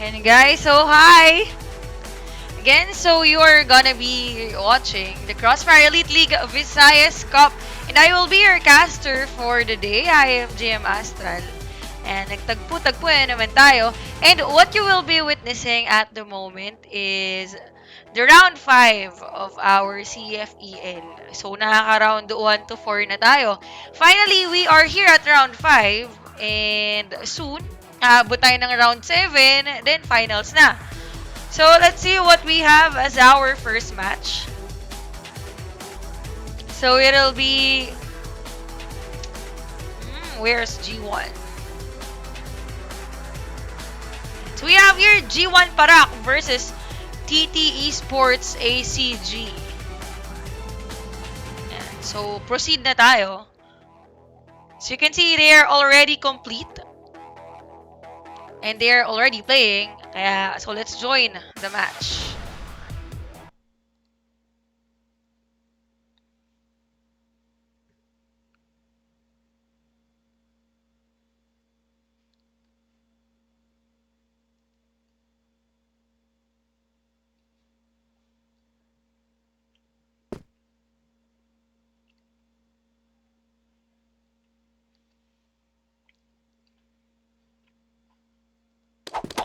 And guys, so hi! Again, so you are gonna be watching the Crossfire Elite League Visayas Cup, and I will be your caster for the day. I am GM Astral. And nagtagpo-tagpo na naman tayo. And what you will be witnessing at the moment is the round 5 of our CFEL. So nakaka-round 1 to 4 na tayo. Finally, we are here at round 5 and soon, aabot tayo ng round 7, then finals na. So let's see what we have as our first match. So it'll be... where's G1? So we have here G1 Parak versus TT Esports ACG. Yan. So proceed na tayo. So you can see they're already complete. And they're already playing. Kaya, so let's join the match.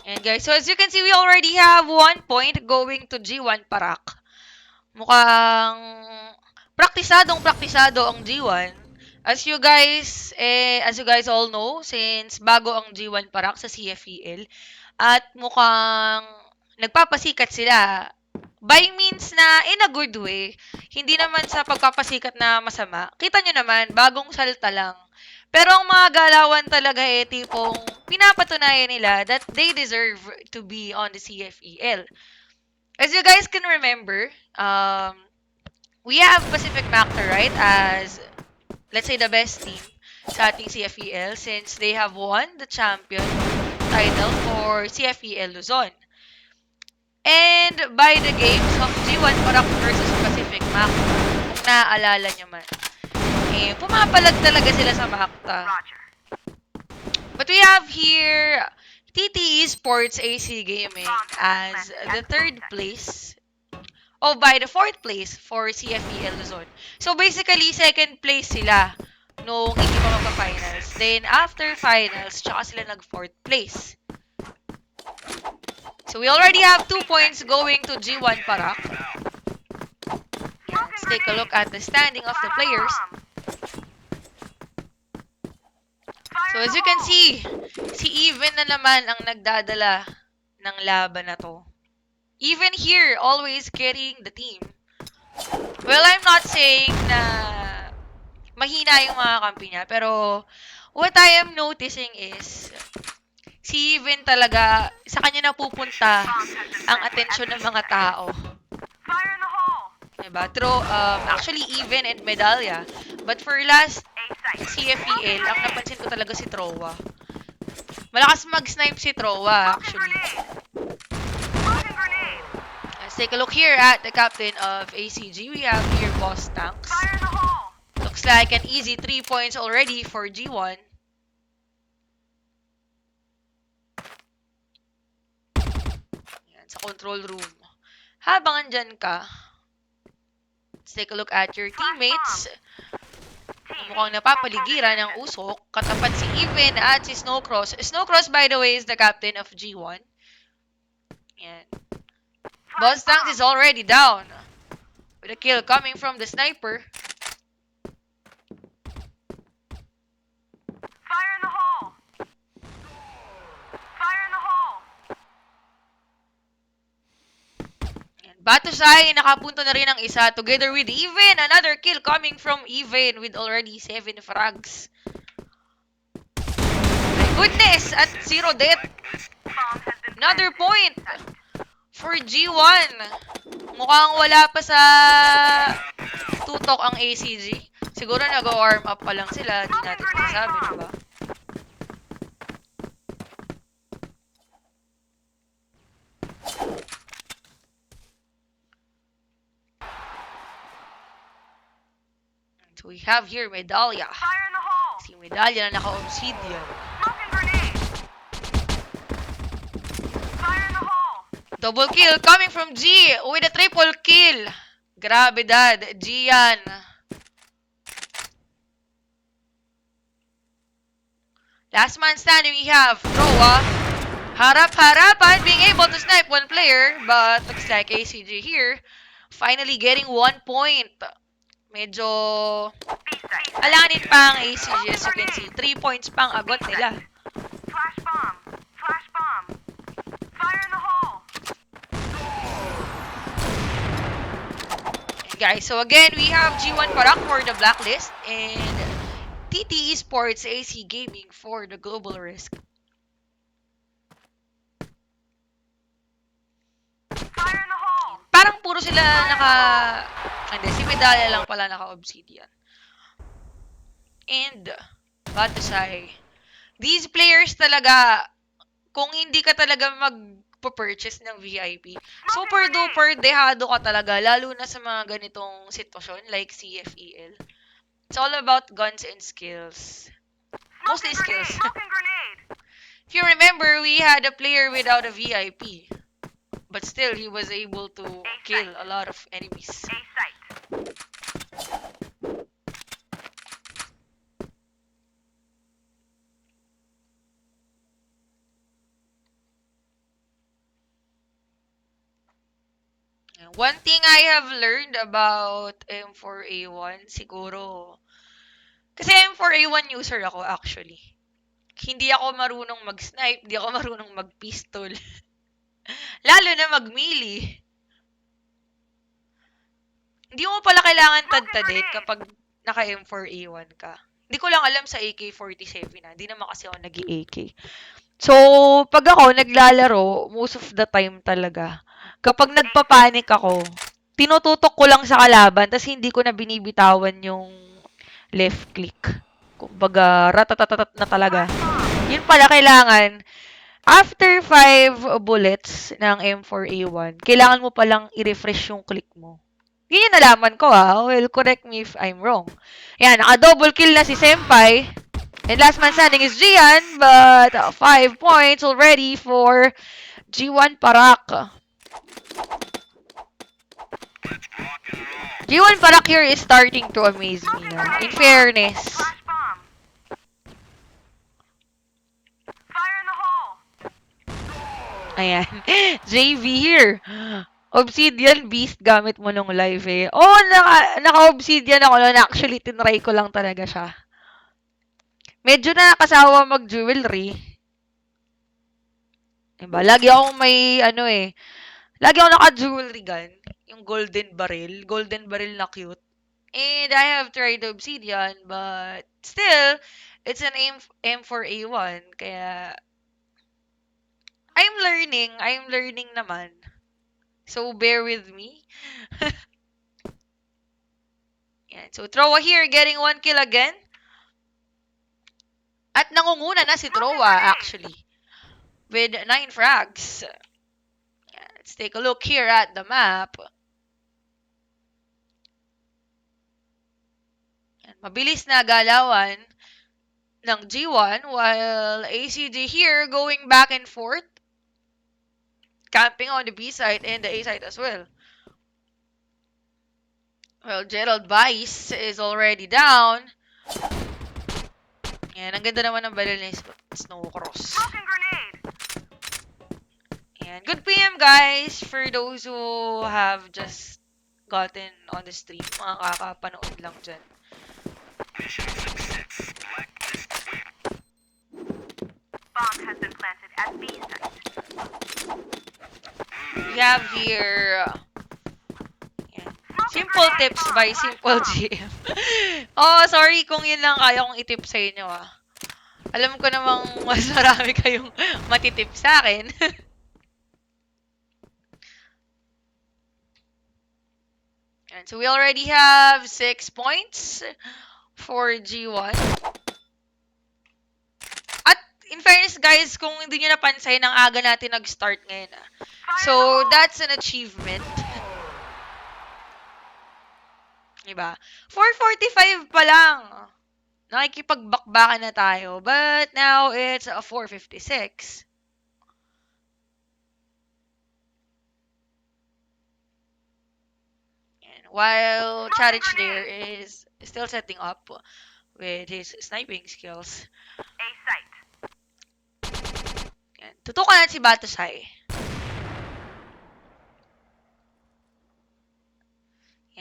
And guys, so as you can see, we already have 1 point going to G1 Parak. Mukhang praktisado ang G1. As you guys all know, since bago ang G1 Parak sa CFEL, at mukhang nagpapasikat sila by means na in a good way, hindi naman sa pagpapasikat na masama. Kita nyo naman, bagong salta lang. Pero ang mga galawan talaga tipong pinapatunayan nila that they deserve to be on the CFEL. As you guys can remember, we have Pacific Mactor, right, as, let's say, the best team sa ating CFEL since they have won the champion title for CFEL Luzon. And by the games of G1 Parak versus Pacific Mactor, kung naaalala nyo man, pumapalag talaga sila sa Macta. But we have here TT Esports AC Gaming as the third place. Oh, by the fourth place for CFEL Luzon. So basically, second place sila nung hindi pa magpa-finals. Then after finals, tsaka sila nag-fourth place. So we already have 2 points going to G1 Parak. Let's take a look at the standing of the players. So as you can see, si Even na naman ang nagdadala ng laban na to. Even here, always carrying the team. Well, I'm not saying na mahina yung mga kampi niya, pero what I am noticing is si Even talaga, sa kanya napupunta ang atensyon ng mga tao. Diba? Actually, Even and Medallia. But for last CFEL, ang napansin ko talaga si Trowa. Malakas mag-snipe si Trowa, actually. Let's take a look here at the captain of ACG. We have here Boss Tanks. Looks like an easy 3 points already for G1. Yan, sa control room. Habang andyan ka, let's take a look at your teammates. Mukhang napapaligiran ng usok. Katapat si Even at si Snowcross. Snowcross, by the way, is the captain of G1. Yan. Boss Tanks is already down. With a kill coming from the sniper. Batusay, nakapunto na rin ang isa together with Even. Another kill coming from Even with already 7 frags. My goodness! At 0 death. Another point for G1. Mukhang wala pa sa tutok ang ACG. Siguro nag-warm up pa lang sila. Di natin masasabi, diba? So we have here Medallia. Si Medallia na naka-obsidian. Double kill coming from G with a triple kill. Grabe dad. G yan. Last man standing, we have Roa. Harap-harapan, being able to snipe one player, but looks like ACG here finally getting 1 point. Medyo alanin pa ang ACG, as you can see. 3 points pang agot nila. Flash bomb. Flash bomb. Fire in the hole. And guys, so again, we have G1 Parak for the Blacklist and TT Esports AC Gaming for the Global Risk. Fire in the hole. Parang puro sila hindi, si Medalla lang pala naka-Obsidian. And, Batusay. These players talaga, kung hindi ka talaga mag-purchase ng VIP, super duper dehado ka talaga, lalo na sa mga ganitong sitwasyon like CFEL. It's all about guns and skills. Mostly skills. Smoking grenade. If you remember, we had a player without a VIP. But still, he was able to kill a lot of enemies. A site. One thing I have learned about M4A1, siguro, kasi M4A1 user ako actually. Hindi ako marunong mag-snipe, hindi ako marunong mag-pistol. Lalo na mag-melee. Hindi mo pala kailangan tadtadin kapag naka M4A1 ka. Hindi ko lang alam sa AK-47 na. Hindi naman kasi ako nag-AK. So, pag ako naglalaro, most of the time talaga, kapag nagpapanik ako, tinututok ko lang sa kalaban, tas hindi ko na binibitawan yung left click. Kumbaga, ratatatatat na talaga. Yun pala kailangan, after 5 bullets ng M4A1, kailangan mo palang i-refresh yung click mo. Yun yung nalaman ko Well, correct me if I'm wrong. Yan, naka-double kill na si Senpai. And last man standing is Gian, but 5 points already for G1 Parak. G1 Parak here is starting to amaze me now. In fairness. Flash bomb. Fire in the hole. Ayan. JV here. Obsidian Beast gamit mo nung live Oh, naka-Obsidian ako noon. Actually, tinry ko lang talaga siya. Medyo nakakasawa mag-jewelry. Diba? Lagi akong may, lagi akong naka-jewelry gun. Yung golden barrel. Golden barrel na cute. And I have tried Obsidian, but still, it's an M4A1. Kaya, I'm learning naman. So, bear with me. Yan. So, Troa here, getting 1 kill again. At nangunguna na si Troa, actually. With 9 frags. Yan. Let's take a look here at the map. Yan. Mabilis na galawan ng G1 while ACG here going back and forth. Camping on the B side and the A side as well. Well, Gerald Vice is already down. Yan, ang ganda naman ng baril ni Snowcross. Smoking grenade. Yan, good PM guys for those who have just gotten on the stream. Mga kakapanood lang dyan. Bomb has been planted at B site. We have here simple tips by Simple GM. Sorry kung yun lang kaya kong itip sa inyo Alam ko namang mas marami kayong matitip sa akin. And so we already have 6 points for G1. At in fairness guys, kung hindi nyo napansin, ang aga natin nag-start ngayon So that's an achievement. Diba? 4:45 pa lang. Nakikipagbakbakan na tayo. But now it's 4:56. while Charic there is still setting up with his sniping skills. A site. Yan. Tutukan natin si Batusay.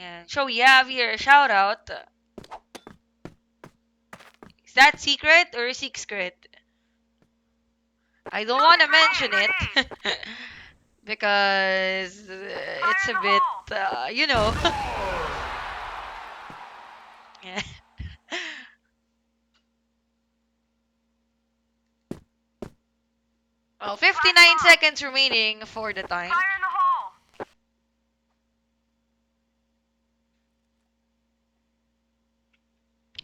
Yan. So we have here a shout out. Is that secret or secret? I don't want to mention it because it's a bit, you know. Yeah. Well, 59 seconds remaining for the time. Fire in the hole.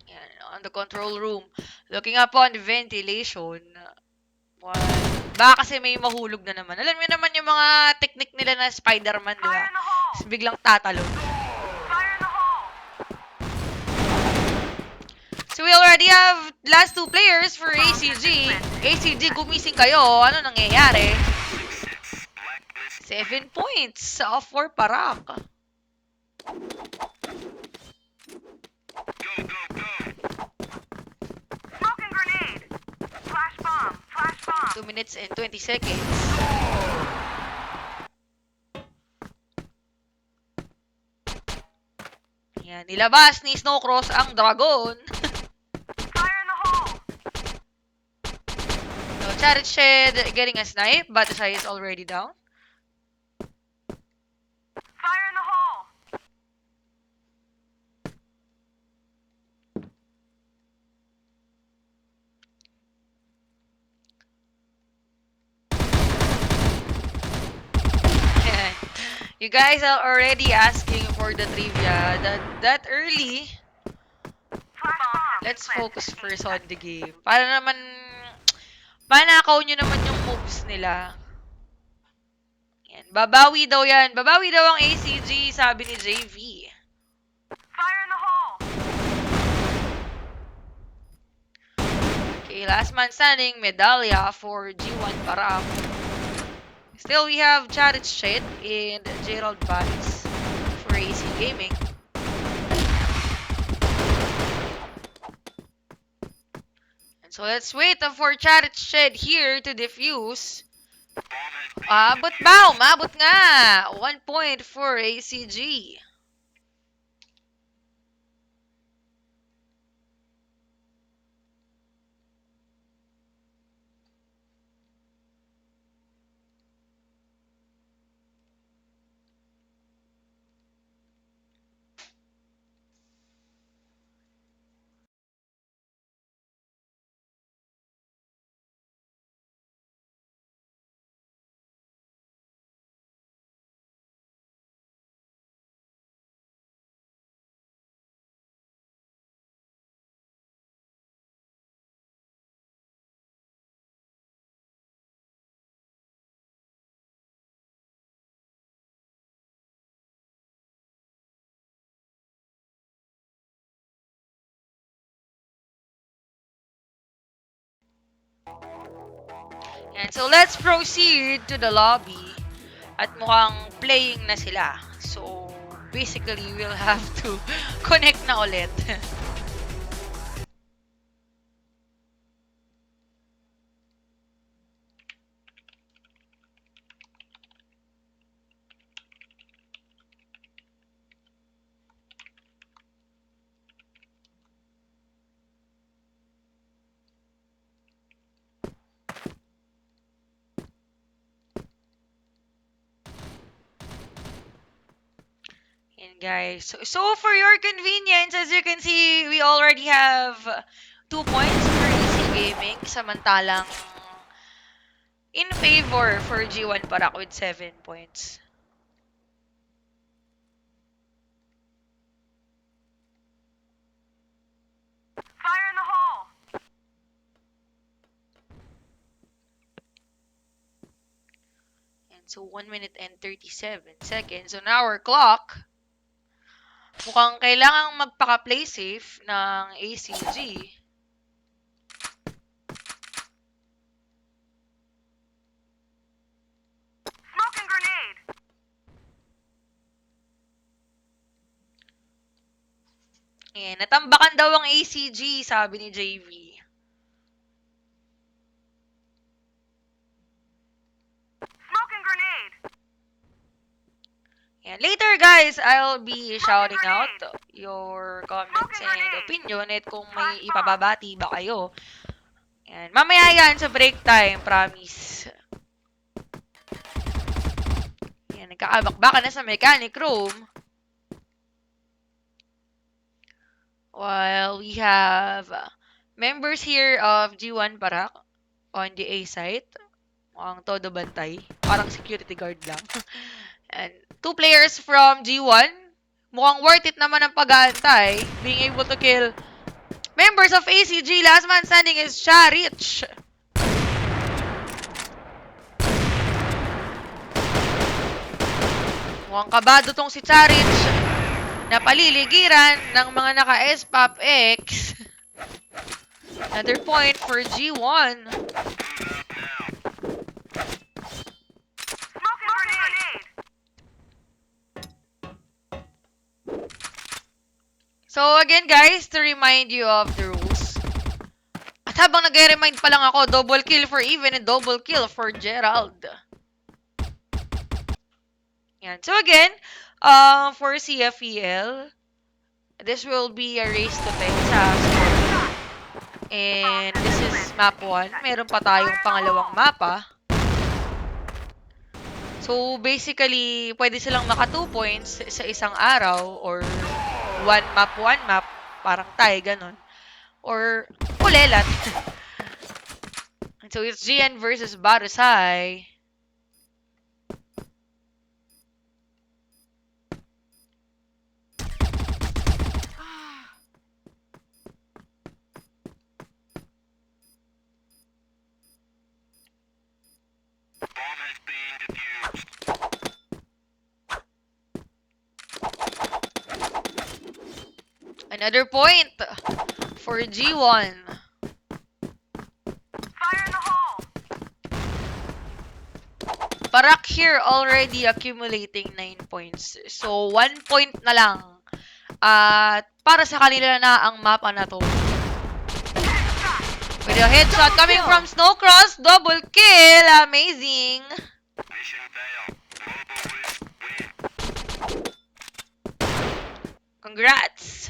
Yan, on the control room. Looking up on the ventilation. Baka kasi may mahulog na naman. Alam niyo naman yung mga technique nila na Spider-Man, di ba? Fire in the hole. Tapos biglang tatalon. Fire in the hole. So we already have last two players for ACG. ACG, gumising kayo. Ano nangyayari? 7 points for Parak. Smoking grenade. Flash bomb. Flash bomb. 2 minutes and 20 seconds. Yan, nilabas ni Snowcross ang dragon. Fire in the hole. So, Chariot Shed getting a snipe, but the side is already down. Fire in the hole. Yan. You guys are already asking for the trivia that early. Flash bomb. Let's focus first on the game. Para naman, manakaw nyo naman yung moves nila. Yan. Babawi daw yan. Babawi daw ang ACG, sabi ni JV. Fire in the hole. Okay, last man standing, medalya for G1 Parak. Still, we have Chariot Shed and Gerald Paris for AC Gaming. And so let's wait for Chariot Shed here to defuse. Abot ba? Umabot nga. 1 point for ACG. And so let's proceed to the lobby. At mukhang playing na sila. So basically, we'll have to connect na ulit. And guys, so for your convenience, as you can see, we already have 2 points for AC Gaming. Samantalang in favor for G1 Parak with 7 points. Fire in the hole. And so 1 minute and 37 seconds on our clock. Mukhang kailangang magpaka-play safe ng ACG. Smoking grenade. Ayan, natambakan daw ang ACG, sabi ni JV. Smoking grenade. Ayan. Later, guys, I'll be shouting out your comments and opinion at kung may ipababati ba kayo. Ayan. Mamaya yan sa break time, promise. Ayan, nagkakabakbakan na sa mechanic room. While we have members here of G1 Parak on the A site. Mukhang todo bantay. Parang security guard lang. And 2 players from G1. Mukhang worth it naman ang pag-aantay. Being able to kill members of ACG. Last man standing is Charich. Mukhang kabado tong si Charich. Napaliligiran ng mga naka-SPOP X. Another point for G1. Smoking grenade. So again guys, to remind you of the rules. At habang nag-remind pa lang ako, double kill for Even and double kill for Gerald. Yan. So again, for CFEL, this will be a race to Texas. And this is map 1. Meron pa tayong pangalawang mapa. So basically, pwede silang maka 2 points sa isang araw or one map, parang tie, ganon. Or kulelat. So it's GN versus Barusay. Another point for G1. Fire in the hole. Parak here already accumulating 9 points. So 1 point na lang. At para sa kanila na ang mapa na to. With a headshot coming from Snowcross, double kill, amazing. Mission failed. Global win. Congrats.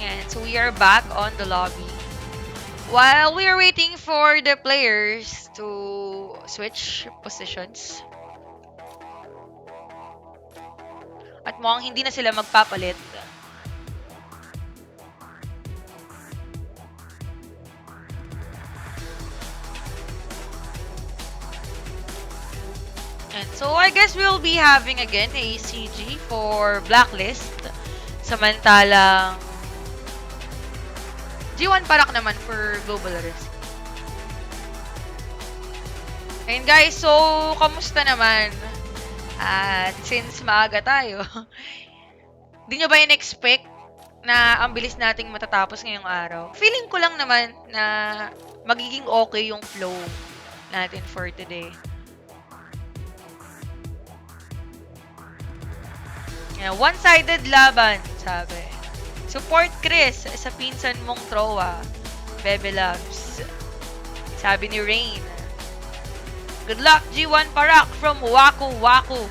And so we are back on the lobby. While we are waiting for the players to switch positions. At mukhang hindi na sila magpapalit. And so I guess we'll be having again ACG for Blacklist. Samantalang G1 Parak naman for Global Risk. And guys, so kamusta naman? At since maaga tayo, di nyo ba in-expect na ang bilis nating matatapos ngayong araw? Feeling ko lang naman na magiging okay yung flow natin for today. Yeah, one-sided laban, sabi. Support Chris sa pinsan mong Trowa. Bebe loves. Sabi ni Rain. Good luck, G1 Parak from Waku Waku.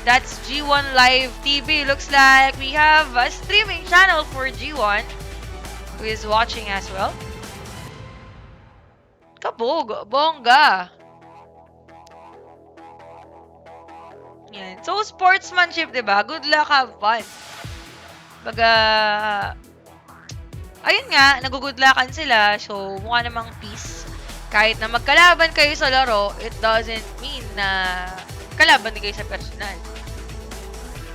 That's G1 Live TV. Looks like we have a streaming channel for G1 who is watching as well. Kabog, bongga. Yan. So, sportsmanship, diba? Good luck, have fun. Baga, ayun nga, nagugudlakan sila. So, mukha namang peace. Kahit na magkalaban kayo sa laro, it doesn't mean na kalaban ni kayo sa personal.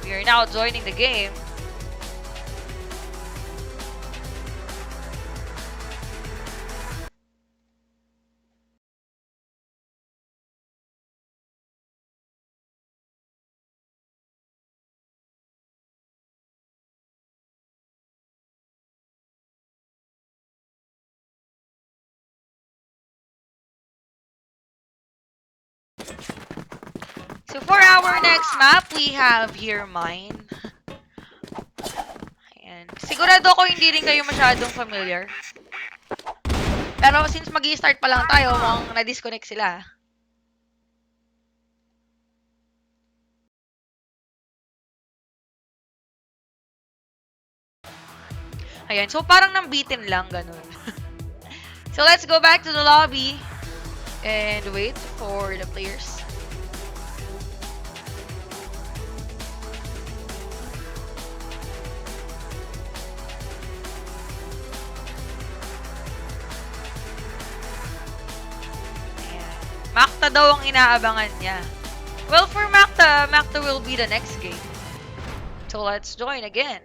We are now joining the game. So for our next map, we have here mine. Ayan. Sigurado ako hindi rin kayo masyadong familiar. Pero since mag-i-start pa lang tayo, mukhang na-disconnect sila. Ayan. So parang nambitin lang, ganun. So let's go back to the lobby and wait for the players. Macta daw ang inaabangan niya. Well, for Macta will be the next game. So let's join again.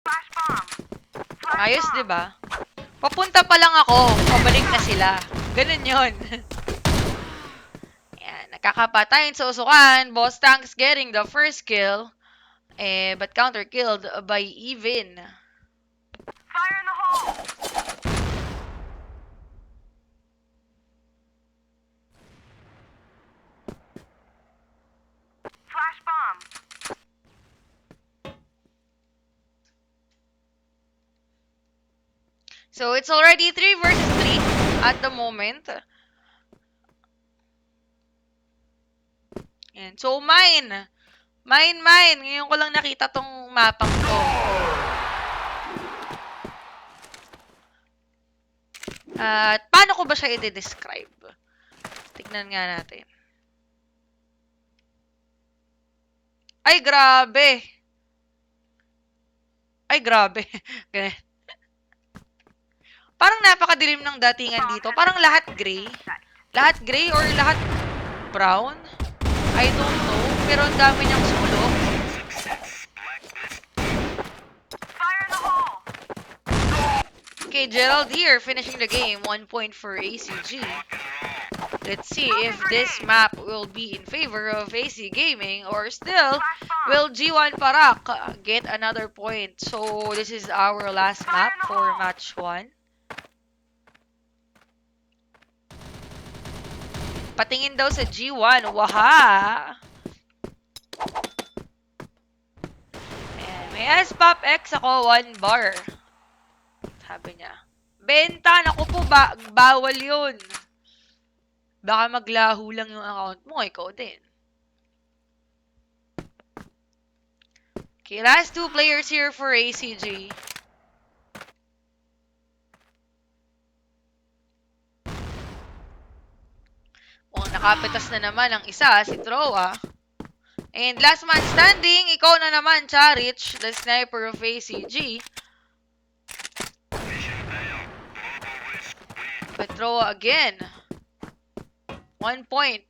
Flash bomb. Ayos, di ba? Papunta pa lang ako, pabalik na sila. Ganun yun. Yan, nakakapatayin sa usukan. Boss Tanks getting the first kill. But counter-killed by Even. Fire in the hole. Flash bomb. So, it's already 3 versus 3 at the moment. And so, mine. Mine. Ngayon ko lang nakita tong mapang to. At paano ko ba siya i-describe? Tignan nga natin. Ay, grabe. Ganun. Parang napakadilim ng datingan dito. Parang lahat gray. Lahat gray or lahat brown? I don't know. Pero ang dami niyang sulok. Fire in the hole. Okay, Gerald here, finishing the game. 1 point for ACG. Let's see if this map will be in favor of AC Gaming or still will G1 Parak get another point. So, this is our last map for match 1. Patingin daw sa G1. Waha! Ayan. May S-Pop X ako, 1 bar. Sabi niya. Benta! Naku po, bawal yun. Baka maglaho lang yung account mo. Ikaw din. Okay, last 2 players here for ACG. Oh, nakapitas na naman ang isa, si Troa. And last man standing, ikaw na naman, Charich, the sniper of ACG. But Troa again. 1 point.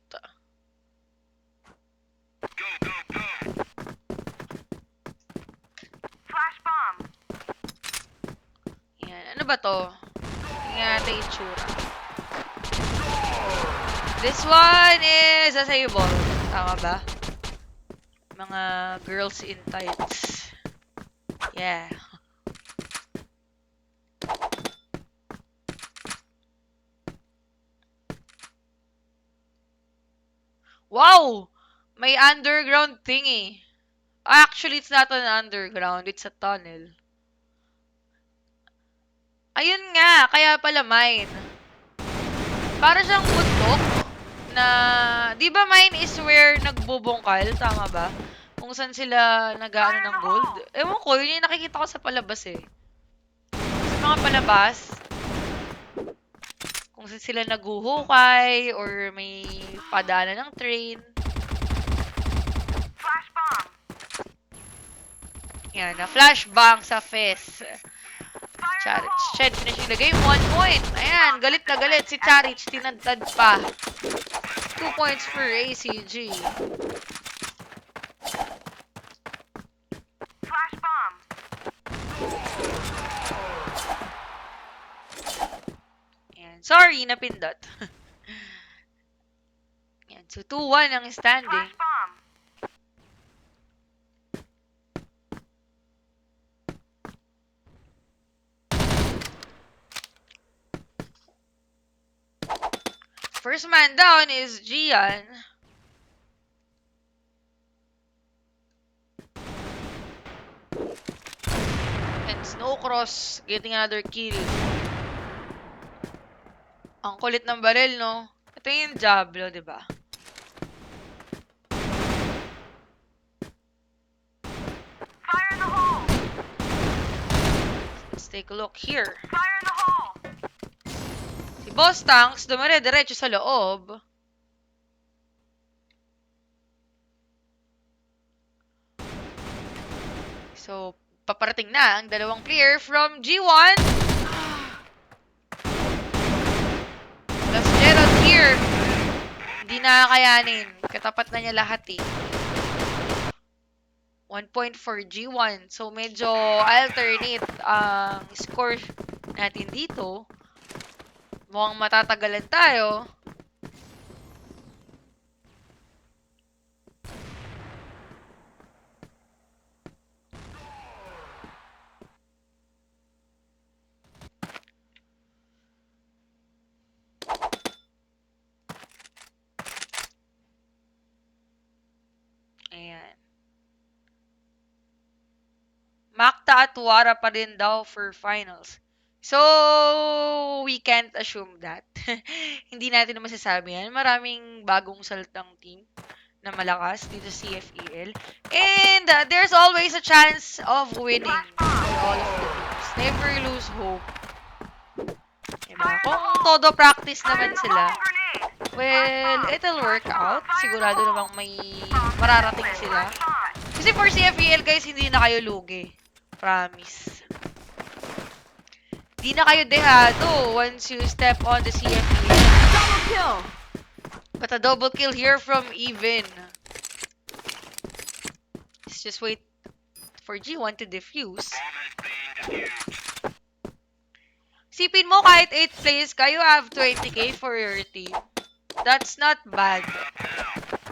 Flash bomb. Yan, ano ba to? Tingnan natin yung itsura. This one is a sable. Tama ba? Mga girls in tights. Yeah. Wow! May underground thingy. Actually, it's not an underground. It's a tunnel. Ayun nga. Kaya pala mine. Para siyang bundok na... Di ba mine is where nagbubungkal? Tama ba? Kung saan sila nag-ano ng gold. Ewan ko, yun yung nakikita ko sa palabas eh. mga palabas. Kung saan sila naguhukay or may padaanan ng train. Flash bomb. Yan, na flashbang sa Fez. Fire in the Charic, hole. Shed, finishing the game. 1 point. Ayan, galit na galit si Charic. Tinadtad pa. 2 points for ACG. Flash bomb. Ayan, sorry, napindot. Ayan, so 2-1 ang standing. Flash bomb. First man down is Gian. And Snowcross getting another kill. Ang kulit ng baril, no? Ito yung Diablo, di ba? Fire in the hole. Let's take a look here. Fire in the hole. Si Boss Tanks, dumire-diretso sa loob. So, paparating na ang dalawang clear from G1. Plus Gerald here. Hindi na kakayanin. Katapat na niya lahat eh. 1 point for G1. So, medyo alternate ang score natin dito. Mukhang matatagalan tayo. Ayan. Makta at Wara pa rin daw for finals. So, we can't assume that. Hindi natin na masasabi yan. Maraming bagong saltang team na malakas dito sa CFEL. And there's always a chance of winning for all of the teams. Never lose hope. Diba? Kung todo practice naman sila, Grenade. well, it'll work out. Sigurado namang may mararating sila. Shot. Kasi for CFEL, guys, hindi na kayo lugi. Promise. Hindi na kayo dehado once you step on the CFEL. Double kill. But a double kill here from Even. Let's just wait for G1 to defuse. Bomb has been defused. Sipin mo kahit 8th place ka, you have 20k for your team. That's not bad.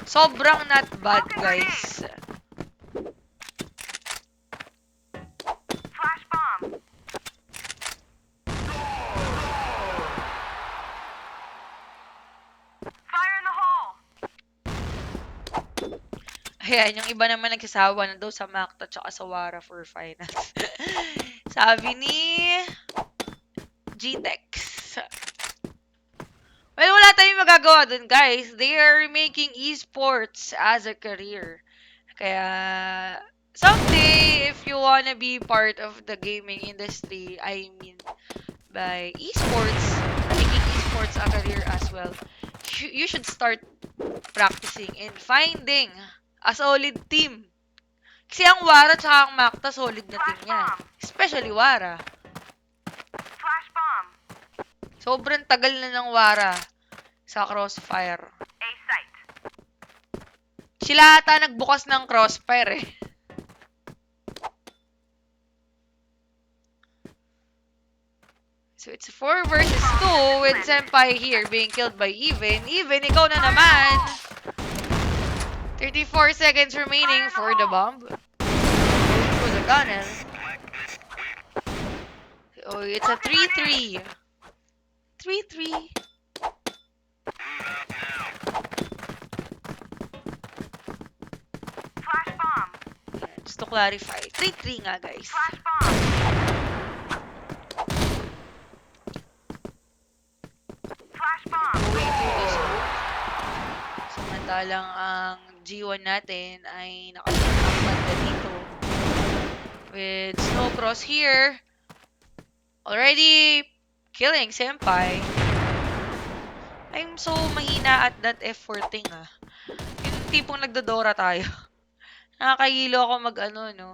Sobrang not bad, guys. Flash bomb. Fire in the hole. Ayan, yung iba naman nagsasawa na daw sa Makta tsaka sa Wara for finals. Sabi ni GTEX. Well, wala tayong magagawa dun, guys. They are making esports as a career. Kaya, someday, if you wanna be part of the gaming industry, I mean, by esports, making esports a career as well, you should start practicing and finding a solid team. Kasi ang Wara tsaka ang Makta, solid na team yan. Especially Wara. Flash bomb. Sobrang tagal na ng Wara sa Crossfire. A site. Sila ata nagbukas ng Crossfire eh. So it's 4 versus 2 with Senpai here being killed by Even. Even, ikaw na naman! 34 seconds remaining for the bomb. Going for the gunner. Oh, it's a 3-3. 3-3. Flash bomb. Just to clarify. 3-3 nga, guys. Flash bomb. Flash bomb. Going through the smoke. Samantalang ang G1 natin ay nakasama banda dito. With Snowcross here. Already killing Senpai. I'm so mahina at that F4 thing ah. Yung tipong nagdodora tayo. Nakakahilo ako mag-ano, no?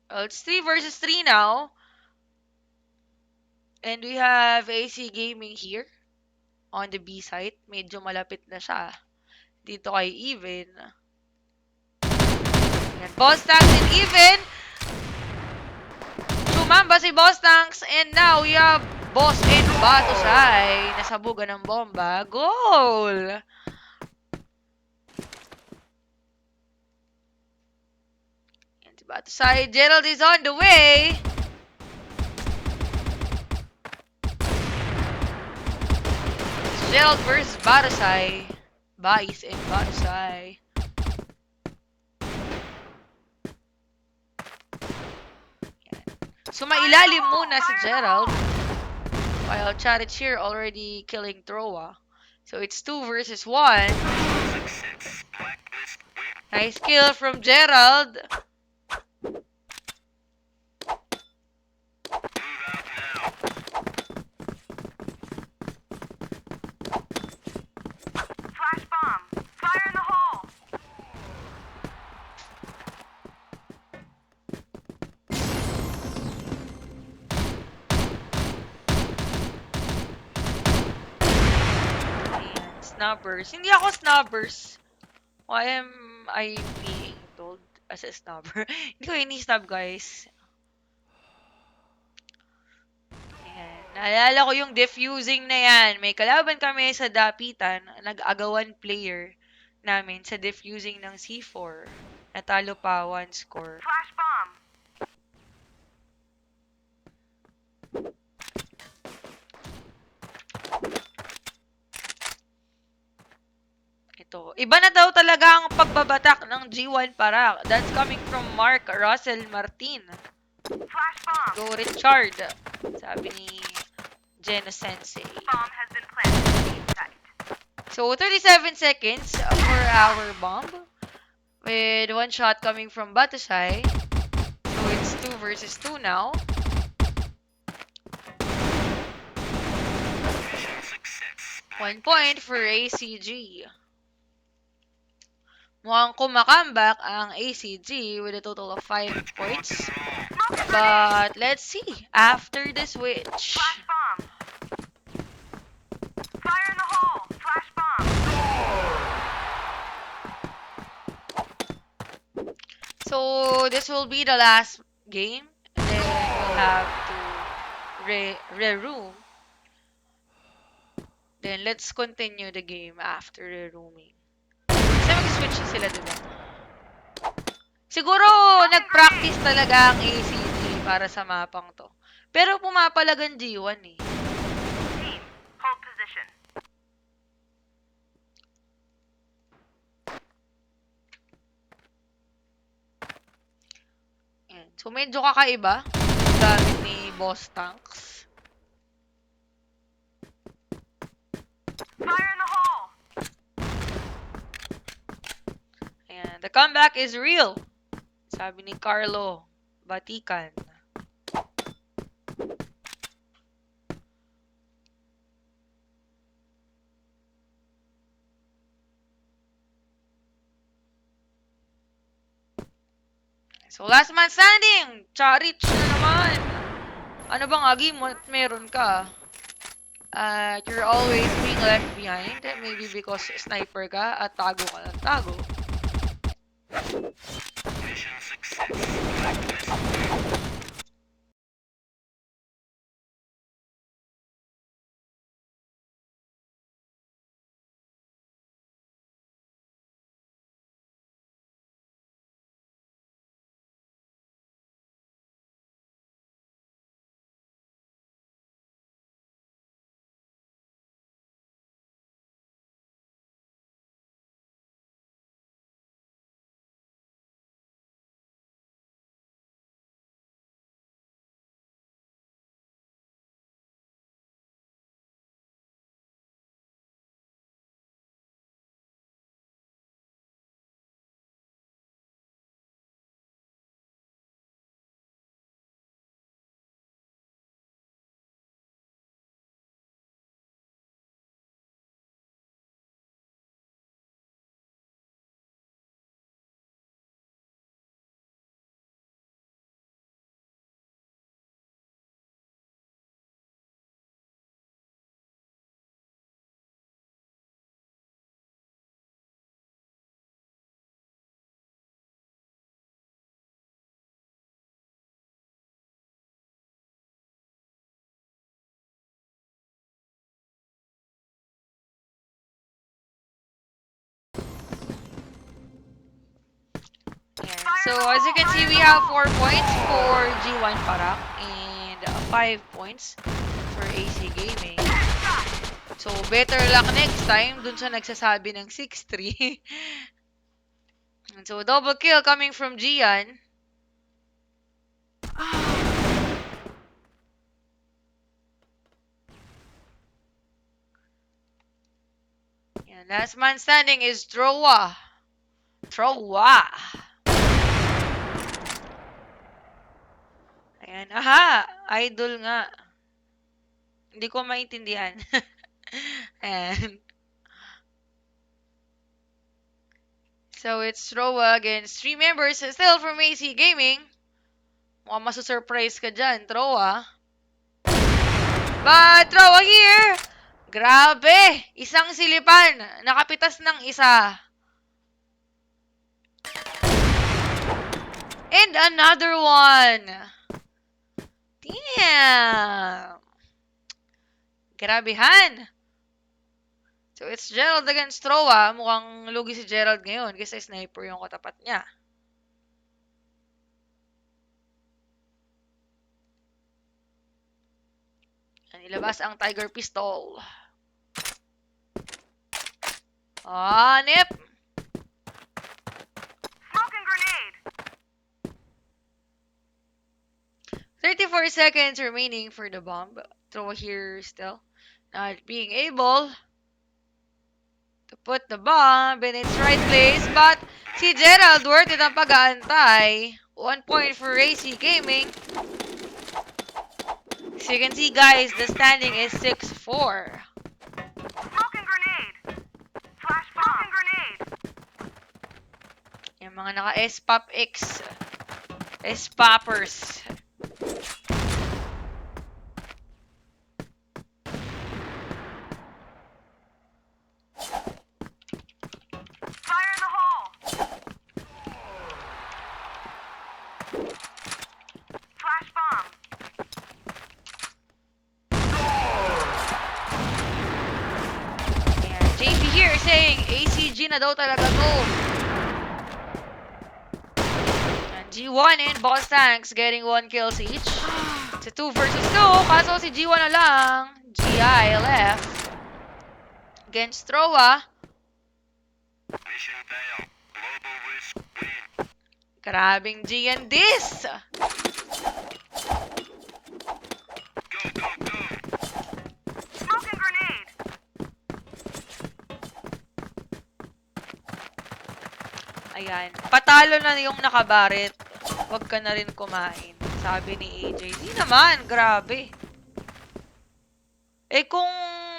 Well, it's 3 versus 3 now. And we have AC Gaming here on the B site. Medyo malapit na siya. Dito kay Even. Yan, Boss Tanks and Even. Sumamba si Boss Tanks. And now we have Boss and Batusay. Nasabugan ng bomba. Goal! Yan si Batusay. Gerald is on the way. Gerald versus Batusay. Bais and Batusay. Sumailalim muna si Gerald. While Charichir already killing Troa. So it's 2 versus 1. Success. Blacklist win. Nice kill from Gerald. Move out now. Flash bomb. Fire in the hole. Ayan, snubbers. Hindi ako snubbers. Why am I being told as a snubber? Hindi ko ini-snub, guys. Ayan. Naalala ko yung defusing na yan. May kalaban kami sa dapitan. Nag-agawan player namin sa defusing ng C4. Natalo pa 1 score. Flash bomb. Ito. Iba na daw talaga ang pagbabatak ng G1 Parak. That's coming from Mark Russell Martin. Flash bomb. Go Richard. Sabi ni Geno Sensei. Bomb has been planted. Aim site. So, 37 seconds for our bomb. With 1 shot coming from Batusay. So, it's 2 versus 2 now. Mission success. 1 point for ACG. Mukhang kumakambak ang ACG with a total of 5 points. But let's see after the switch. Flash bomb. Fire in the hole. Flash bomb. So this will be the last game. Then we'll have to re-room. Then let's continue the game after re-rooming. Kasi mag-switch na sila, diba? Siguro nag-practice talaga ang ACG para sa mapang to. Pero pumapalag ang G1 eh. Team, hold position. Ayan. So medyo kakaiba ang gamit ni Boss Tanks. Fire in the hole. Ayan. The comeback is real. Sabi ni Carlo Batikan. So, last man standing! Charich na naman! Ano bang agi mo at meron ka? You're always being left behind. Maybe because sniper ka at tago ka ng tago. Mission success. Blacklist win. So, as you can see, we have 4 points for G1 Parak and 5 points for AC Gaming. So, better luck next time dun sa nagsasabi ng 6-3. And so, double kill coming from Gian. Yan, last man standing is Troa. Troa. Ayan. Aha! Idol nga. Hindi ko maintindihan. Ayan. So, it's Troa against 3 members still from AC Gaming. Mukhang masusurprise ka dyan, Troa. But, Troa here! Grabe! Isang silipan. Nakapitas ng isa. And another one. Damn. Grabehan. So, it's Gerald against Troa. Mukhang lugi si Gerald ngayon kasi sniper yung katapat niya. Nilabas ang Tiger Pistol. Nip. Smoking grenade. 34 seconds remaining for the bomb. Troa here still not being able to put the bomb in its right place. But si Gerald worth it ang pag-aantay. 1 point for AC Gaming. So you can see, guys, the standing is 6-4. Smoking grenade. Flash bomb. Smoking grenade. Yung mga naka-S-Pop X. S-Poppers. Fire in the hole. Flash bomb. Ayan, JP here saying ACG na daw talaga to. And G1 and Boss Tanks getting 1 kills each. It's a 2 versus 2. Kaso si G1 na lang. GI left. Against Troa. Mission fail. Global risk win. Grabing G and this. Go, go, go. Smoking grenade. Ayan. Patalo na yung nakabarit. Huwag ka na rin kumain. Sabi ni AJ. Di naman. Grabe. Eh kung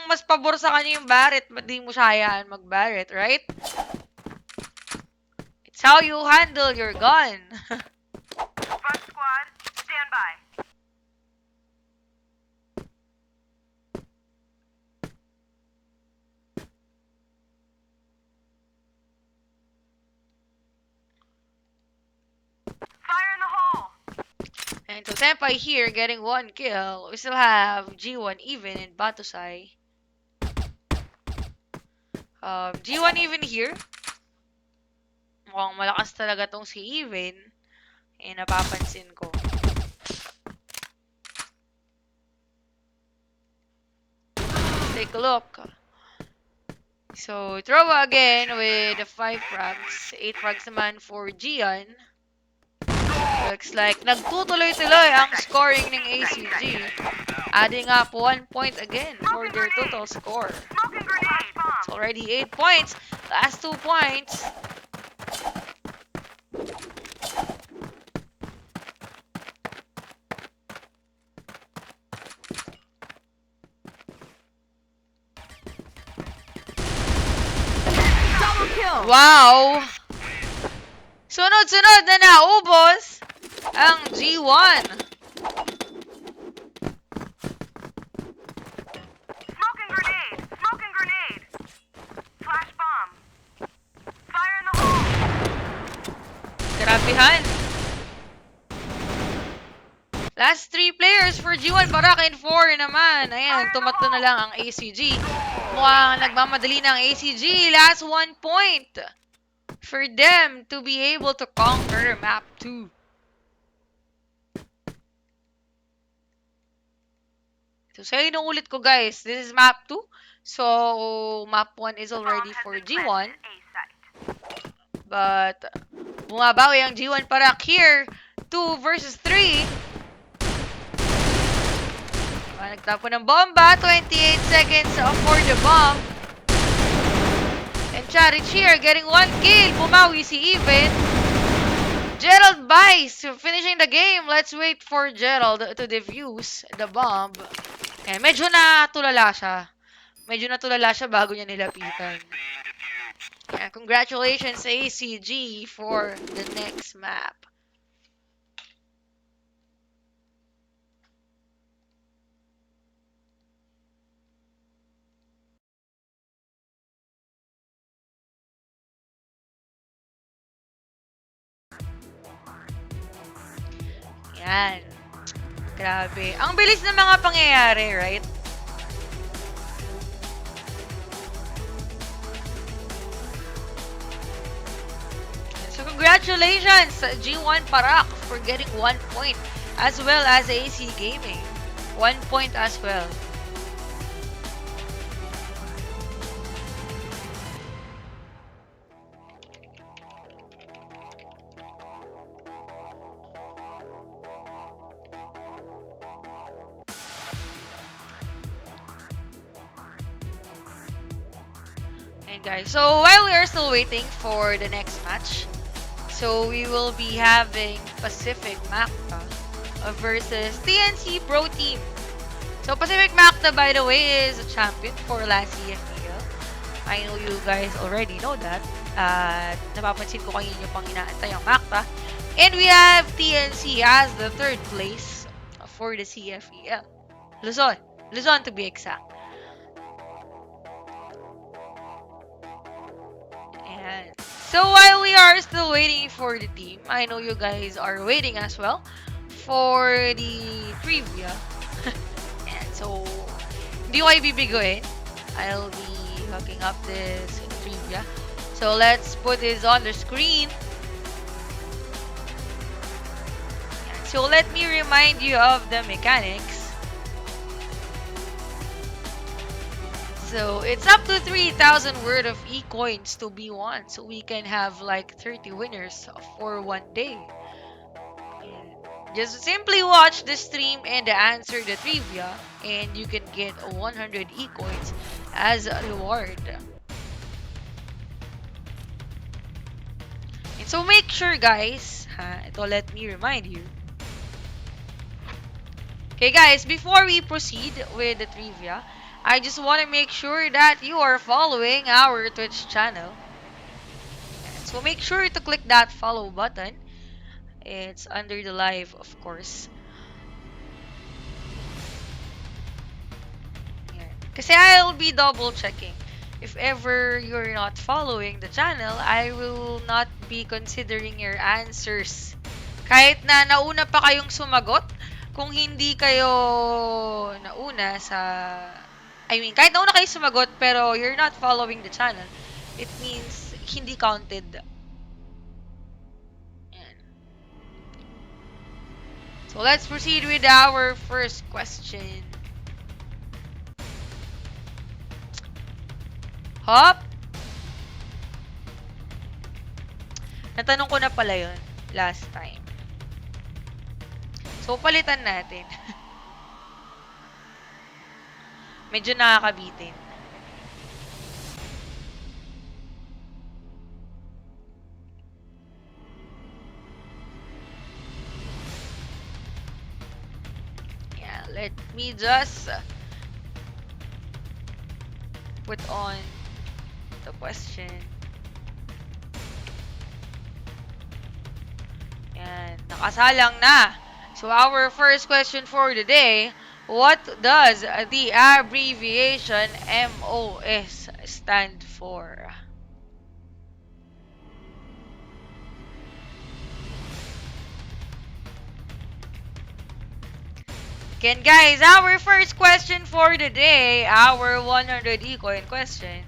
mas pabor sa kanya yung Barret, ba't di mo siya hayaan mag-Barret, right? It's how you handle your gun. Front squad, stand by. Fire in the hole. And so Senpai here getting 1 kill. We still have G1 even and Batusai. G1 even here. Mukhang malakas talaga tong si Even. Eh, napapansin ko. Let's take a look. So, Troa again with 5 frags. 8 frags naman for Gian. Looks like nagtutuloy-tuloy ang scoring ng ACG. Adding up 1 point again for their total score. Smoking grenade. Bomb. It's already 8 points. Last 2 points. Double kill. Wow! Sunod-sunod na naubos ang G1. Smoking grenade. Smoking grenade. Flash bomb. Fire in the hole. Grabehan. Last 3 players for G1 Barak and 4 naman. Ayan, tumatlo na lang ang ACG. Mukhang nagmamadali na ang ACG. Last 1 point. for them to be able to conquer map 2. So, sa inuulit ko guys, this is map 2. So, map 1 is Bomb already has for been G1. planted at A site. But, bumabawi ang G1 Parak here. 2 versus 3. Nagtapo ng bomba. 28 seconds for the bomb. And Charich here getting 1 kill. Bumawi si Even. Gerald buys, finishing the game. Let's wait for Gerald to defuse the bomb. And medyo natulala siya. Bago niya nilapitan. Being defused. Yeah, congratulations ACG for the next map. Yan. Grabe. Ang bilis ng mga pangyayari, right? So congratulations G1 Parak for getting 1 point, as well as AC Gaming. 1 point as well. And guys, so while we are still waiting for the next match, so we will be having Pacific Macta versus TNC Pro Team. So Pacific Macta, by the way, is a champion for last CFPL. I know you guys already know that. Napapansin ko kanina pang inaantay ang Macta. And we have TNC as the 3rd place for the CFPL. Luzon to be exact. And so while we are still waiting for the team, I know you guys are waiting as well for the trivia. And so, hindi ko kayo bibiguin. I'll be hooking up this trivia. So let's put this on the screen. And so let me remind you of the mechanics. So it's up to 3,000 worth of e-coins to be won. So we can have like 30 winners for 1 day. Just simply watch the stream and answer the trivia, and you can get 100 e-coins as a reward. And so make sure guys, ito let me remind you. Okay guys, before we proceed with the trivia, I just want to make sure that you are following our Twitch channel. So make sure to click that follow button. It's under the live, of course. Yan. Kasi I'll be double checking. If ever you're not following the channel, I will not be considering your answers. Kahit na nauna pa kayong sumagot, kung hindi kayo nauna sa... kahit nauna kayo sumagot pero you're not following the channel, it means hindi counted. Yan. So let's proceed with our first question. Hop! Natanong ko na pala yun last time. So palitan natin. Medyo nakakabitin. Yeah, let me just put on the question. Yan, nakasalang na. So our first question for the day, what does the abbreviation MOS stand for? Again, guys, our first question for the day, our 100 e-coin question.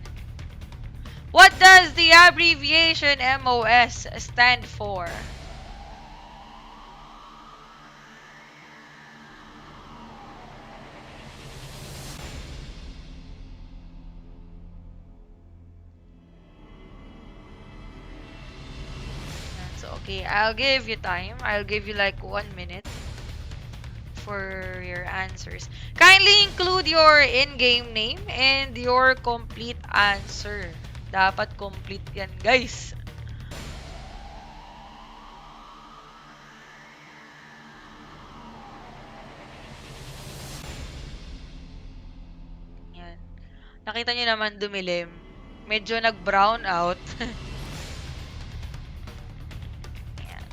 What does the abbreviation MOS stand for? So, okay, I'll give you time. I'll give you like 1 minute for your answers. Kindly include your in-game name and your complete answer. Dapat complete yan, guys. Yan. Nakita nyo naman dumilim. Medyo nag-brown out. Yan.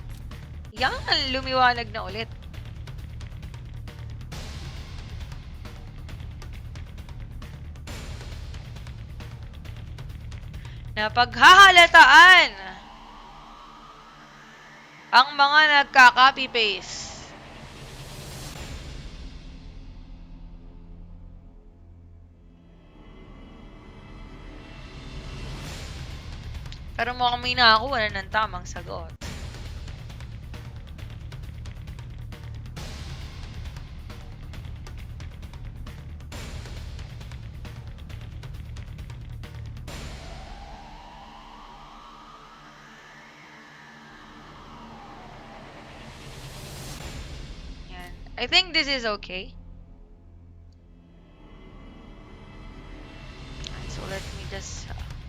Yan, lumiwanag na ulit. Napaghahalataan ang mga nagka-copy-paste. Pero mukhang may nakakuha na ng tamang sagot. Yan. I think this is okay. So let me just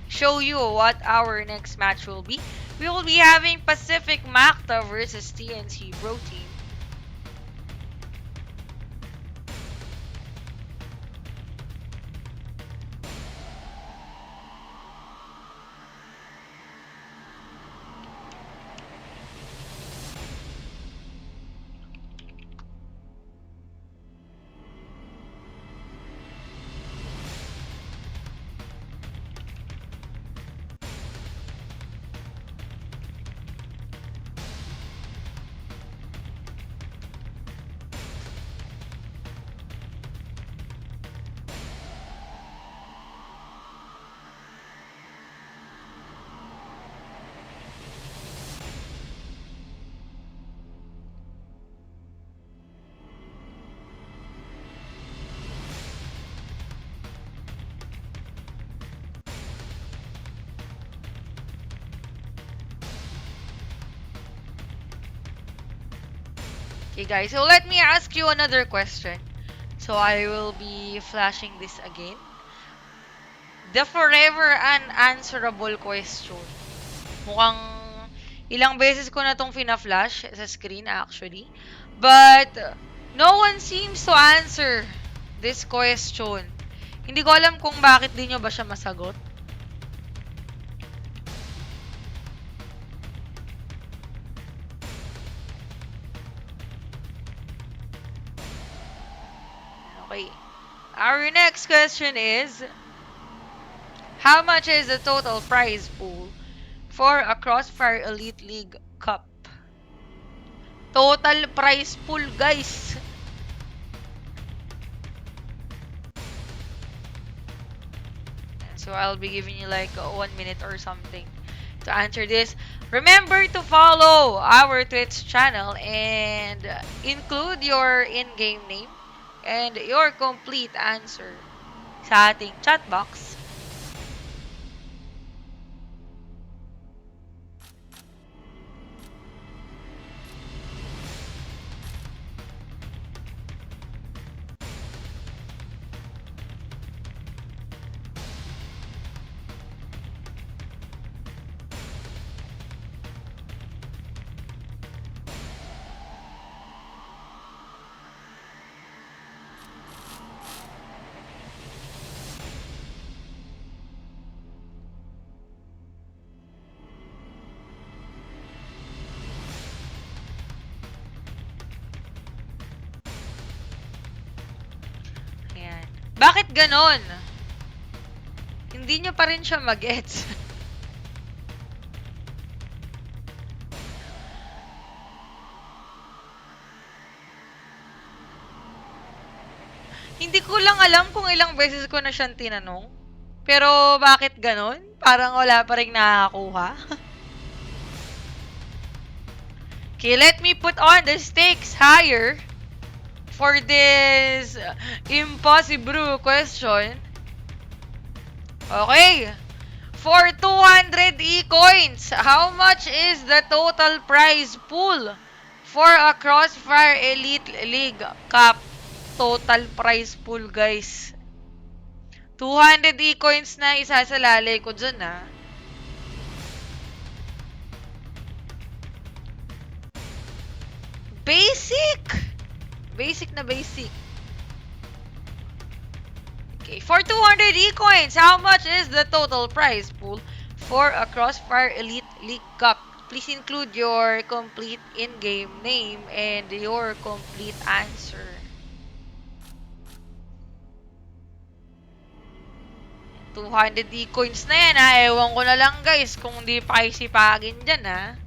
show you what our next match will be. We will be having Pacific Macta versus TNC Bro Team. Okay guys, so let me ask you another question. So I will be flashing this again. The forever unanswerable question. Mukhang ilang beses ko na tong fina-flash sa screen actually. But no one seems to answer this question. Hindi ko alam kung bakit di nyo ba siya masagot. Okay. Our next question is, how much is the total prize pool for a Crossfire Elite League Cup? Total prize pool, guys. So I'll be giving you like 1 minute or something to answer this. Remember to follow our Twitch channel and include your in-game name and your complete answer sa ating chat box. Ayan. Bakit ganon? Hindi nyo pa rin siya mag-gets. Hindi ko lang alam kung ilang beses ko na siyang tinanong. Pero bakit ganun? Parang wala pa rin nakakakuha. Okay, let me put on the stakes higher for this impossible question. Okay. For 200 e-coins, how much is the total prize pool for a Crossfire Elite League Cup? Total prize pool, guys. 200 e-coins na isasalalay ko dyan, ah. Basic! Basic na basic. Okay, for 200 e-coins, how much is the total prize pool for a Crossfire Elite League Cup? Please include your complete in-game name and your complete answer. $200 e-coins na yan, ha? Ewan ko na lang, guys, kung di pa kayo sipagin dyan, ha?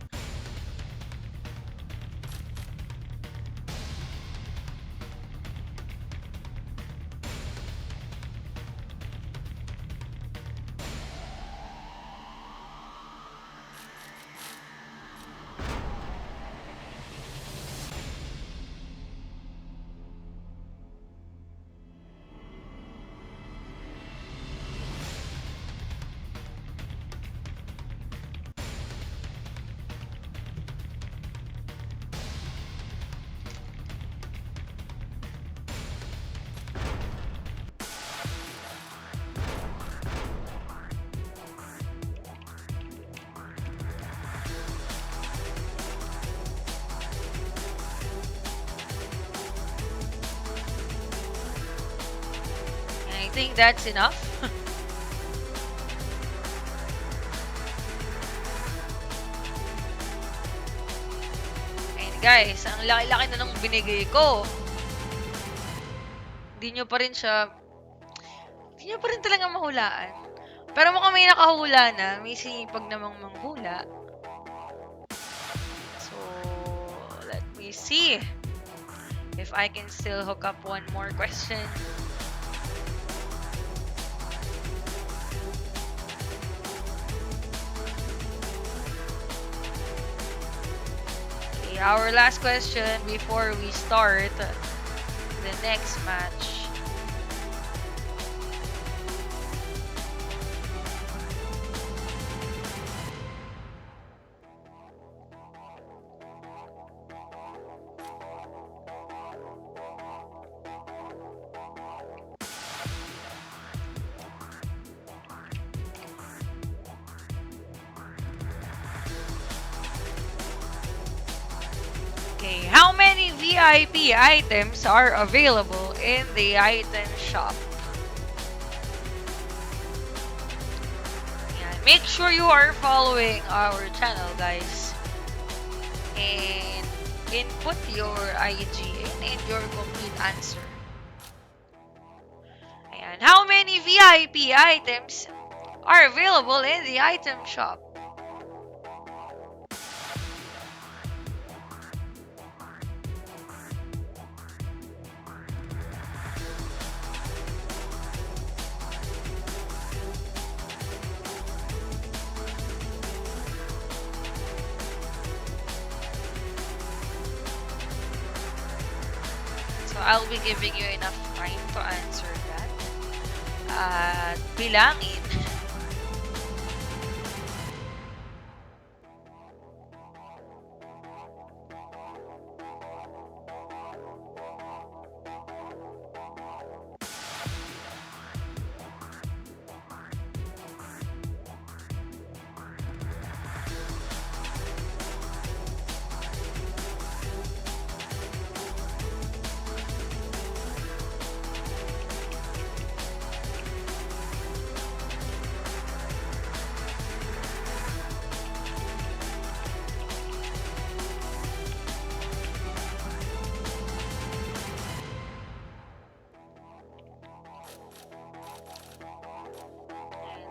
I think that's enough. And guys, ang laki-laki na nung binigay ko. Hindi nyo pa rin talaga mahulaan. Pero mukhang may nakahula na. May sipag namang manghula. So, let me see if I can still hook up one more question. Okay, our last question before we start the next match. Okay, how many VIP items are available in the item shop? Yeah, make sure you are following our channel, guys. And input your IGN and your complete answer. And how many VIP items are available in the item shop? So I'll be giving you enough time to answer that. At bilangin.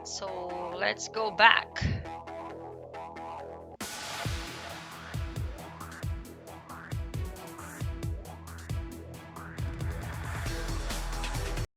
So let's go back.